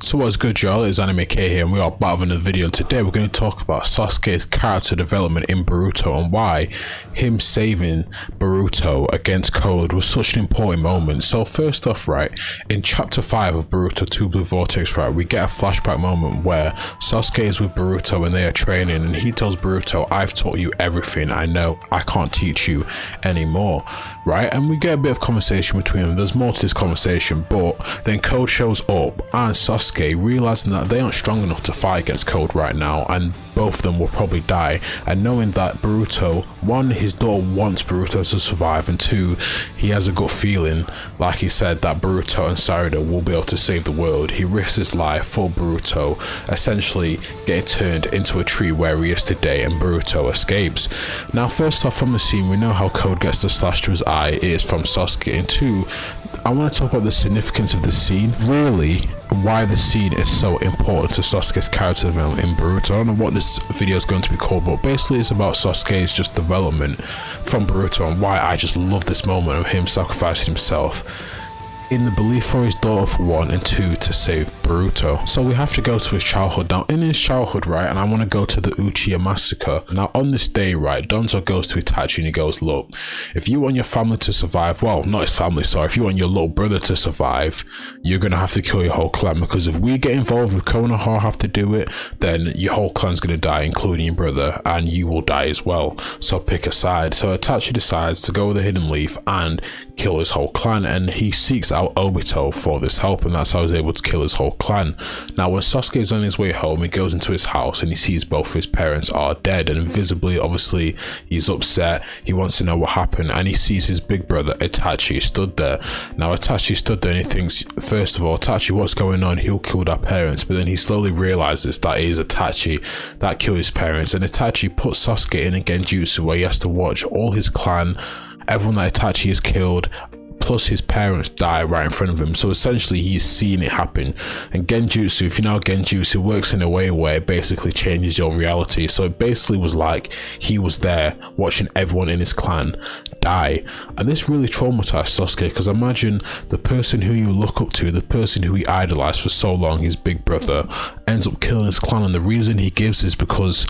So what's good, y'all? It's Anime K here, and we are back with another video. Today we're going to talk about Sasuke's character development in Boruto and why him saving Boruto against Code was such an important moment. So first off, right, in chapter 5 of Boruto 2 Blue Vortex, right, we get a flashback moment where Sasuke is with Boruto and they are training, and he tells Boruto, "I've taught you everything I know, I can't teach you anymore," right? And we get a bit of conversation between them. There's more to this conversation, but then Code shows up and Sasuke, realizing that they aren't strong enough to fight against Code right now, and both of them will probably die, and knowing that Boruto, one, his daughter wants Boruto to survive, and two, he has a gut feeling, like he said, that Boruto and Sarada will be able to save the world. He risks his life for Boruto, essentially getting turned into a tree where he is today, and Boruto escapes. Now first off, from the scene, we know how Code gets the slash to his eye. It is from Sasuke. And two, I want to talk about the significance of the scene, really why the scene is so important to Sasuke's character development in Boruto. I don't know what this video is going to be called, but basically it's about Sasuke's just development from Boruto and why I just love this moment of him sacrificing himself in the belief for his daughter for one, and two, to save Boruto. So we have to go to his childhood. Now in his childhood, right, and I want to go to the Uchiha massacre. Now on this day, right, Donzo goes to Itachi and he goes, "Look, if you want your family to survive, well, not his family, sorry, if you want your little brother to survive, you're gonna have to kill your whole clan, because if we get involved with Konoha have to do it, then your whole clan's gonna die, including your brother, and you will die as well. So pick a side." So Itachi decides to go with the Hidden Leaf and kill his whole clan, and he seeks out Obito for this help, and that's how he's able to kill his whole clan. Now when Sasuke is on his way home, he goes into his house and he sees both his parents are dead, and visibly, obviously, he's upset. He wants to know what happened, and he sees his big brother Itachi stood there. Now Itachi stood there and he thinks, first of all, Itachi, what's going on? He'll kill our parents. But then he slowly realizes that it is Itachi that killed his parents, and Itachi puts Sasuke in a genjutsu where he has to watch all his clan, everyone that Itachi has killed, plus his parents die right in front of him. So essentially he's seeing it happen. And genjutsu, if you know genjutsu, works in a way where it basically changes your reality. So it basically was like he was there watching everyone in his clan die, and this really traumatized Sasuke, because imagine the person who you look up to, the person who he idolized for so long, his big brother, ends up killing his clan. And the reason he gives is because,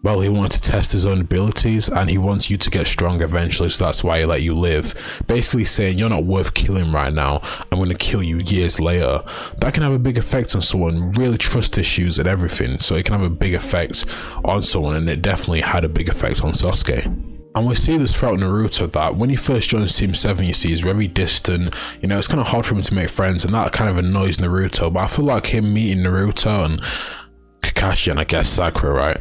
well, he wanted to test his own abilities and he wants you to get strong eventually, so that's why he let you live. Basically saying, you're not worth killing right now, I'm going to kill you years later. That can have a big effect on someone, really trust issues and everything, so it can have a big effect on someone, and it definitely had a big effect on Sasuke. And we see this throughout Naruto, that when he first joins Team 7, you see he's very distant, you know, it's kind of hard for him to make friends, and that kind of annoys Naruto. But I feel like him meeting Naruto and Kakashi and I guess Sakura, right,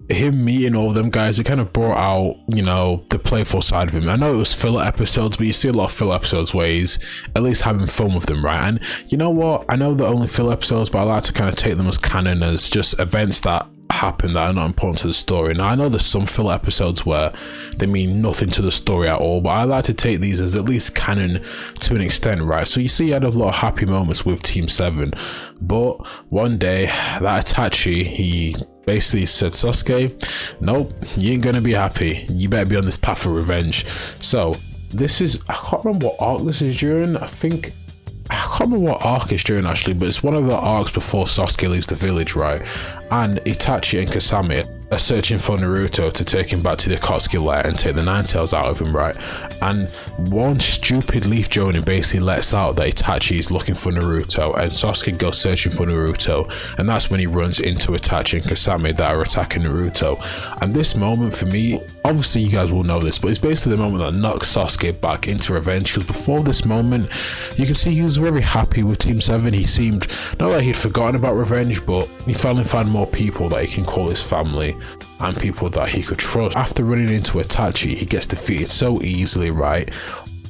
him meeting all of them guys, it kind of brought out, you know, the playful side of him. I know it was filler episodes, but you see a lot of filler episodes where he's at least having fun with them, right? And you know what, I know they're only filler episodes, but I like to kind of take them as canon, as just events that happen that are not important to the story. Now I know there's some filler episodes where they mean nothing to the story at all, but I like to take these as at least canon to an extent, right? So you see, he had a lot of happy moments with Team 7, but one day that Itachi, he basically said, "Sasuke, nope, you ain't gonna be happy. You better be on this path of revenge." So this is, I can't remember what arc this is during. I can't remember what arc it's during actually, but it's one of the arcs before Sasuke leaves the village, right? And Itachi and Kasame are searching for Naruto to take him back to the Akatsuki lair and take the Nine Tails out of him, right? And one stupid Leaf Jonin basically lets out that Itachi is looking for Naruto, and Sasuke goes searching for Naruto, and that's when he runs into Itachi and Kasame that are attacking Naruto. And this moment for me, obviously you guys will know this, but it's basically the moment that knocks Sasuke back into revenge, because before this moment you can see he was very happy with Team 7. He seemed, not that he'd forgotten about revenge, but he finally found more people that he can call his family and people that he could trust. After running into Itachi, he gets defeated so easily, right?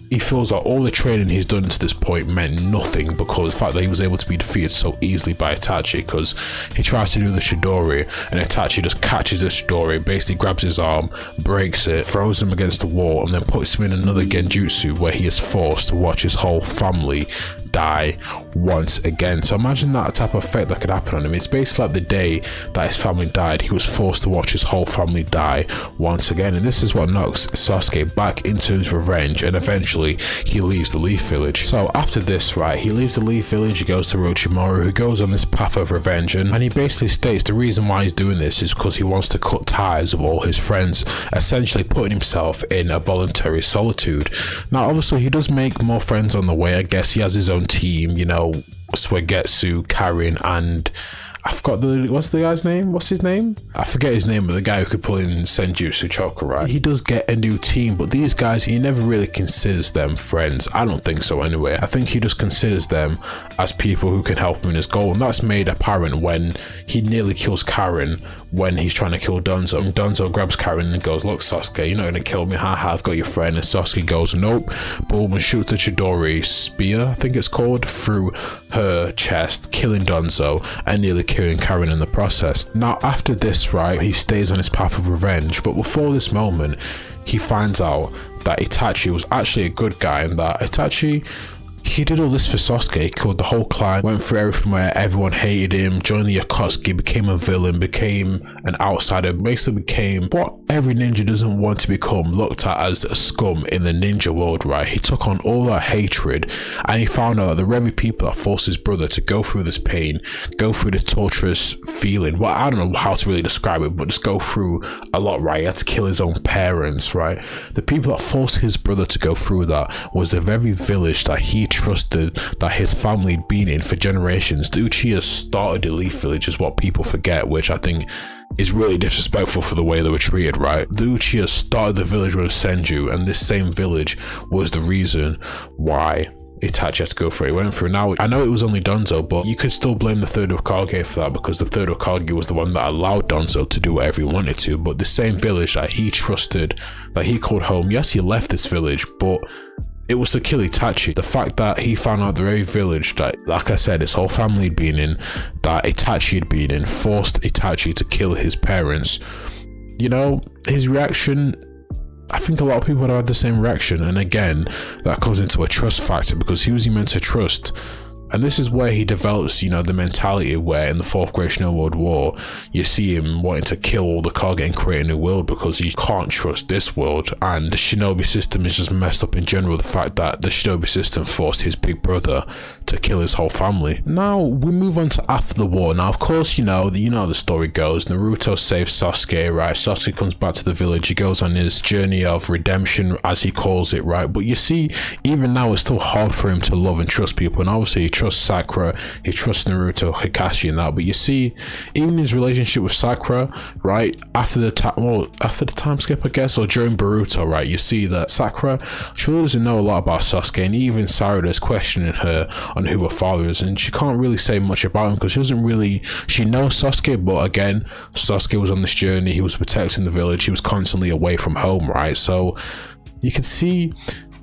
He feels like all the training he's done to this point meant nothing because of the fact that he was able to be defeated so easily by Itachi, because he tries to do the Chidori and Itachi just catches the Chidori, basically grabs his arm, breaks it, throws him against the wall, and then puts him in another genjutsu where he is forced to watch his whole family die once again. So imagine that type of effect that could happen on him. It's basically like the day that his family died, he was forced to watch his whole family die once again, and this is what knocks Sasuke back into his revenge and eventually eventually he leaves the Leaf Village. So after this, right, he leaves the Leaf Village, he goes to Orochimaru, who goes on this path of revenge, and he basically states the reason why he's doing this is because he wants to cut ties with all his friends, essentially putting himself in a voluntary solitude. Now obviously he does make more friends on the way. I guess he has his own team, you know, Swagetsu, Karin, and I forgot what's the guy's name? What's his name? I forget his name, but the guy who could pull in Senjutsu Chakra, right? He does get a new team, but these guys, he never really considers them friends. I don't think so anyway. I think he just considers them as people who can help him in his goal, and that's made apparent when he nearly kills Karin when he's trying to kill Danzo. And Danzo grabs Karin and goes, look Sasuke, you're not gonna kill me, haha, I've got your friend. And Sasuke goes, nope, boom, and shoots the Chidori spear, I think it's called, through her chest, killing Danzo and nearly killing Karin in the process. Now after this, right, he stays on his path of revenge, but before this moment he finds out that Itachi was actually a good guy, and that Itachi, he did all this for Sasuke, killed the whole clan, went through everything where everyone hated him, joined the Akatsuki, became a villain, became an outsider, basically became what every ninja doesn't want to become, looked at as a scum in the ninja world, right? He took on all that hatred, and he found out that the very people that forced his brother to go through this pain, go through this torturous feeling, well, I don't know how to really describe it, but just go through a lot, right? He had to kill his own parents, right? The people that forced his brother to go through that was the very village that he trusted, that his family had been in for generations. The Uchiha started the Leaf Village is what people forget, which I think is really disrespectful for the way they were treated, right? The Uchiha started the village with Senju, and this same village was the reason why Itachi had to go through it. He went through. Now I know it was only Danzo, but you could still blame the third Hokage for that, because the third Hokage was the one that allowed Danzo to do whatever he wanted to. But the same village that he trusted, that he called home, yes, he left this village, but it was to kill Itachi. The fact that he found out the very village that, like I said, his whole family had been in, that Itachi had been in, forced Itachi to kill his parents. You know, his reaction, I think a lot of people would have had the same reaction. And again, that comes into a trust factor, because who was he meant to trust? And this is where he develops, you know, the mentality where in the Fourth Great Snow World War, you see him wanting to kill all the Kage and create a new world because he can't trust this world. And the Shinobi system is just messed up in general. The fact that the Shinobi system forced his big brother to kill his whole family. Now we move on to after the war. Now, of course, you know the story goes. Naruto saves Sasuke, right? Sasuke comes back to the village. He goes on his journey of redemption, as he calls it, right? But you see, even now, it's still hard for him to love and trust people. And obviously, he trusts Sakura, he trusts Naruto, Kakashi, and that. But you see, even his relationship with Sakura, right, after the time skip, I guess, or during Boruto, right, you see that Sakura, she really doesn't know a lot about Sasuke, and even Sarada is questioning her on who her father is, and she can't really say much about him because she knows Sasuke, but again, Sasuke was on this journey, he was protecting the village, he was constantly away from home, right? So you can see,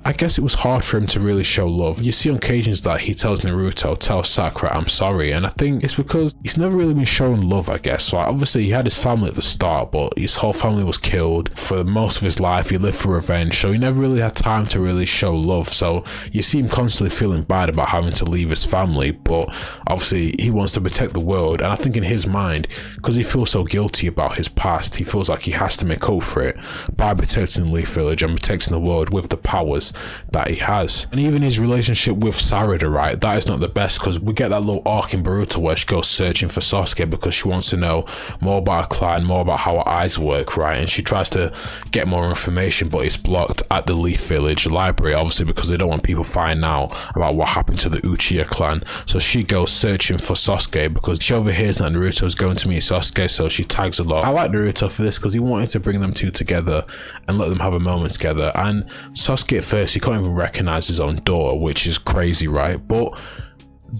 I guess it was hard for him to really show love. You see on occasions that he tells Naruto, tell Sakura, I'm sorry. And I think it's because he's never really been shown love, I guess. So obviously he had his family at the start, but his whole family was killed. For most of his life, he lived for revenge. So he never really had time to really show love. So you see him constantly feeling bad about having to leave his family. But obviously he wants to protect the world. And I think in his mind, because he feels so guilty about his past, he feels like he has to make up for it by protecting the Leaf Village and protecting the world with the powers that he has. And even his relationship with Sarada, right, that is not the best, because we get that little arc in Boruto where she goes searching for Sasuke because she wants to know more about her clan, more about how her eyes work, right? And she tries to get more information, but it's blocked at the Leaf Village library, obviously, because they don't want people finding out about what happened to the Uchiha clan. So she goes searching for Sasuke because she overhears that Naruto is going to meet Sasuke, so she tags along. I like Naruto for this because he wanted to bring them two together and let them have a moment together. And Sasuke at first, he can't even recognize his own daughter, which is crazy, right? But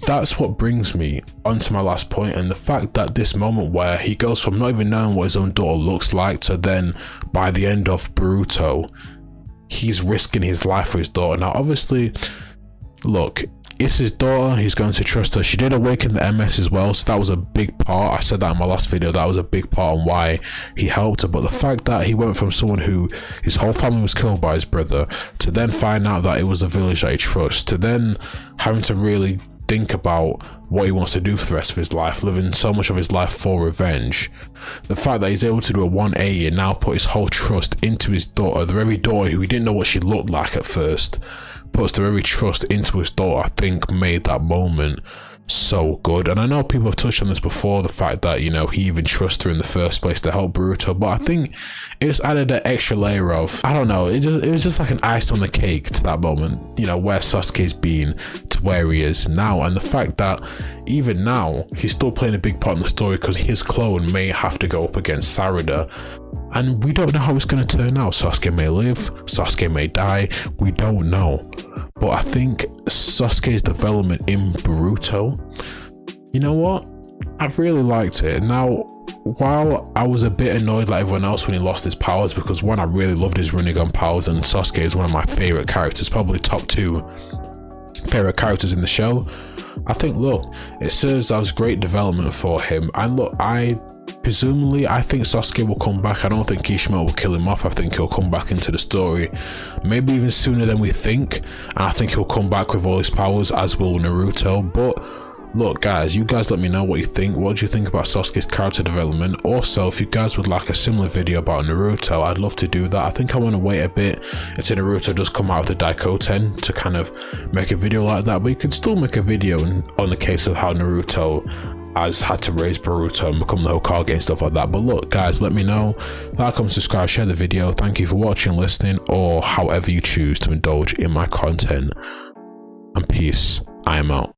that's what brings me onto my last point, and the fact that this moment where he goes from not even knowing what his own daughter looks like to then by the end of Boruto, he's risking his life for his daughter. Now obviously, look, it's his daughter, he's going to trust her. She did awaken the MS as well, so that was a big part. I said that in my last video, that was a big part on why he helped her. But the fact that he went from someone who his whole family was killed by his brother, to then find out that it was a village that he trusts, to then having to really think about what he wants to do for the rest of his life, living so much of his life for revenge. The fact that he's able to do a 180 and now put his whole trust into his daughter, the very daughter who he didn't know what she looked like at first, puts the very trust into his daughter, I think made that moment so good. And I know people have touched on this before, the fact that, you know, he even trusts her in the first place to help Boruto, but I think it just added an extra layer of, I don't know, it was just like an ice on the cake to that moment, you know, where Sasuke's been to where he is now. And the fact that even now he's still playing a big part in the story, because his clone may have to go up against Sarada, and we don't know how it's going to turn out. Sasuke may live, Sasuke may die, we don't know. But I think Sasuke's development in Boruto, you know what, I've really liked it. Now, while I was a bit annoyed like everyone else when he lost his powers, because one, I really loved his Rinnegan powers, and Sasuke is one of my favorite characters, probably top 2 favorite characters in the show. I think, look, it serves as great development for him. And look, I think Sasuke will come back. I don't think Kishimoto will kill him off. I think he'll come back into the story, maybe even sooner than we think. And I think he'll come back with all his powers, as will Naruto. But look, guys, you guys let me know what you think. What do you think about Sasuke's character development? Also, if you guys would like a similar video about Naruto, I'd love to do that. I think I want to wait a bit until Naruto does come out of the Daikoten to kind of make a video like that. But you can still make a video on the case of how Naruto has had to raise Boruto and become the Hokage and stuff like that. But look, guys, let me know. Like, comment, subscribe, share the video. Thank you for watching, listening, or however you choose to indulge in my content. And peace. I am out.